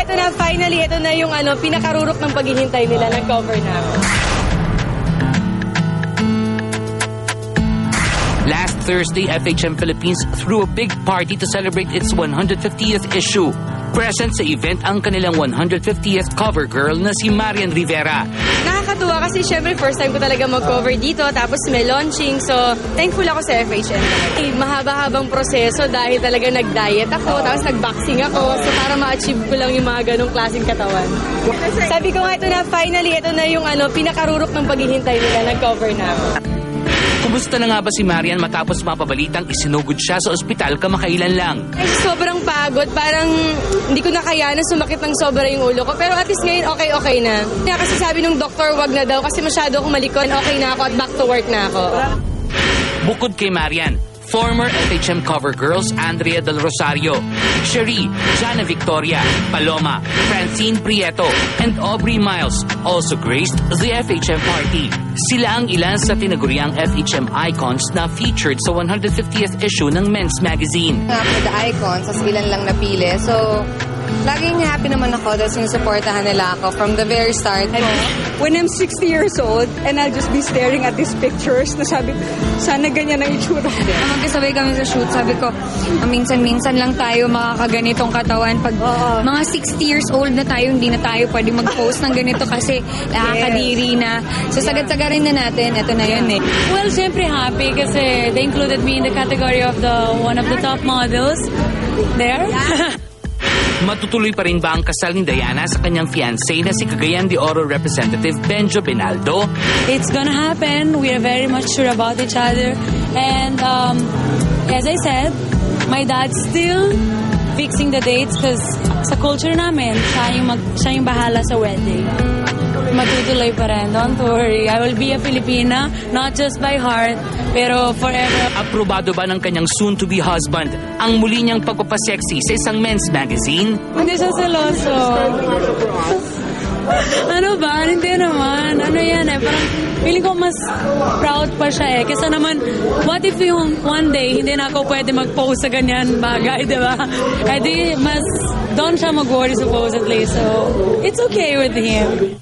eto na, finally, ito na yung pinakarurok ng paghihintay nila. Nag-cover na ako. Last Thursday, FHM Philippines threw a big party to celebrate its 150th issue. Present sa event ang kanilang 150th cover girl na si Marian Rivera. Nakakatuwa kasi syempre first time ko talaga mag-cover dito, tapos may launching, so thankful ako sa FHM. Mahaba-habang proseso dahil talaga nag-diet ako, tapos nag-boxing ako, so para ma-achieve ko lang yung mga ganong klaseng katawan. Sabi ko nga ito na, finally, ito na yung pinakarurok ng paghihintay nila. Nag-cover na ako. Kumusta na nga ba si Marian matapos mapabalitang isinugod siya sa ospital kamakailan lang? Ay, sobrang pagod. Parang hindi ko na kaya na sumakit ng sobra yung ulo ko. Pero at least ngayon, okay na. Kasi sabi nung doktor, wag na daw kasi masyado akong malikon. Okay na ako at back to work na ako. Bukod kay Marian, former FHM cover girls Andrea Del Rosario, Cherie, Jana Victoria, Paloma, Francine Prieto, and Aubrey Miles also graced the FHM party. Sila ang ilan sa tinaguriang FHM icons na featured sa 150th issue ng Men's Magazine. Nga po, the icons, as ilan lang napili. So, laging happy naman ako dahil sinusuportahan nila ako from the very start. When I'm 60 years old and I'll just be staring at these pictures na sabi, sana ganyan ang itsura. Magkasabay kami sa shoot, sabi ko, minsan-minsan lang tayo makakaganitong katawan. Pag mga 60 years old na tayo, hindi na tayo pwede mag-post ng ganito kasi nakakadiri na. So sagad-sagarin na natin, ito na yun eh. Well, syempre happy kasi they included me in the category of one of the top models there. Matutuloy pa rin ba ang kasal ni Diana sa kanyang fiancé na si Cagayan de Oro Representative Benjo Benaldo? It's gonna happen. We are very much sure about each other. And as I said, my dad's still fixing the dates because sa culture namin, siya yung bahala sa wedding. Matutuloy pa rin. Don't worry. I will be a Filipina, not just by heart, pero forever. Aprobado ba ng kanyang soon-to-be husband ang muli niyang pagpapaseksi sa isang men's magazine? Hindi siya seloso. Ano ba? Hindi naman. Ano yan eh. Parang feeling ko mas proud pa siya eh. Kasi naman, what if yung one day hindi na ako pwede mag-post sa ganyan bagay, di ba? Eh di, mas doon siya mag-worry supposedly. So, it's okay with him.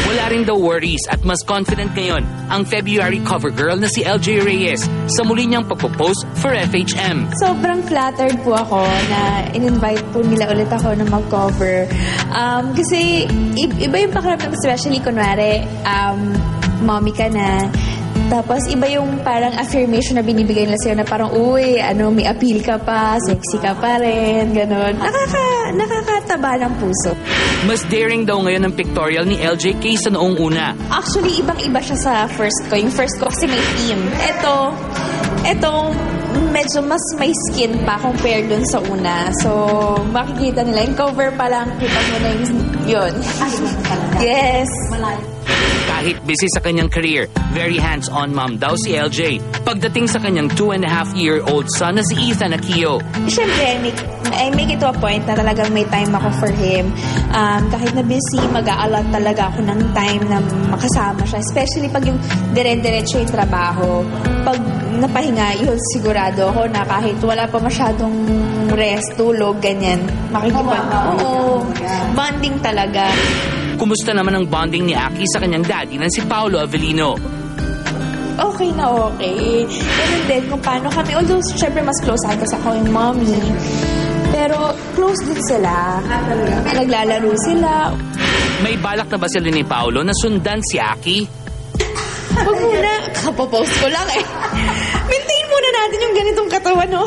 Wala rin daw worries at mas confident ngayon ang February cover girl na si LJ Reyes sa muli niyang pagpo-post for FHM. Sobrang flattered po ako na in-invite po nila ulit ako na mag-cover. Kasi iba yung pakiramdam, especially kunwari, mommy ka na. Tapos iba yung parang affirmation na binibigay nila sa'yo na parang, uy, may appeal ka pa, sexy ka pa rin, gano'n. Nakakataba ng puso. Mas daring daw ngayon ang pictorial ni LJ kaysa noong una. Actually, ibang-iba siya sa first ko. Yung first ko kasi may theme. Ito, medyo mas may skin pa compared dun sa una. So, makikita nila. Yung cover pa lang, kita mo na yun. Yes. Kahit busy sa kanyang career, very hands-on mom daw si LJ. Pagdating sa kanyang 2.5-year-old son na si Ethan Aquillo. Siyempre, I make it to a point na talagang may time ako for him. Kahit na busy, mag-aalat talaga ako ng time na makasama siya. Especially pag yung dire-diretso yung trabaho. Pag napahinga, yun sigurado ako na kahit wala pa masyadong rest, tulog, ganyan. Oo, bonding talaga. Kumusta naman ang bonding ni Aki sa kanyang daddy na si Paolo Avellino? Okay na okay. Ganun din kung paano kami. Although, syempre, mas close ako sa yung mommy. Pero, close din sila. Naglalaro sila. May balak na ba sila ni Paolo na sundan si Aki? Huwag muna. Kapopost ko lang eh. Maintain muna natin yung ganitong katawan, no?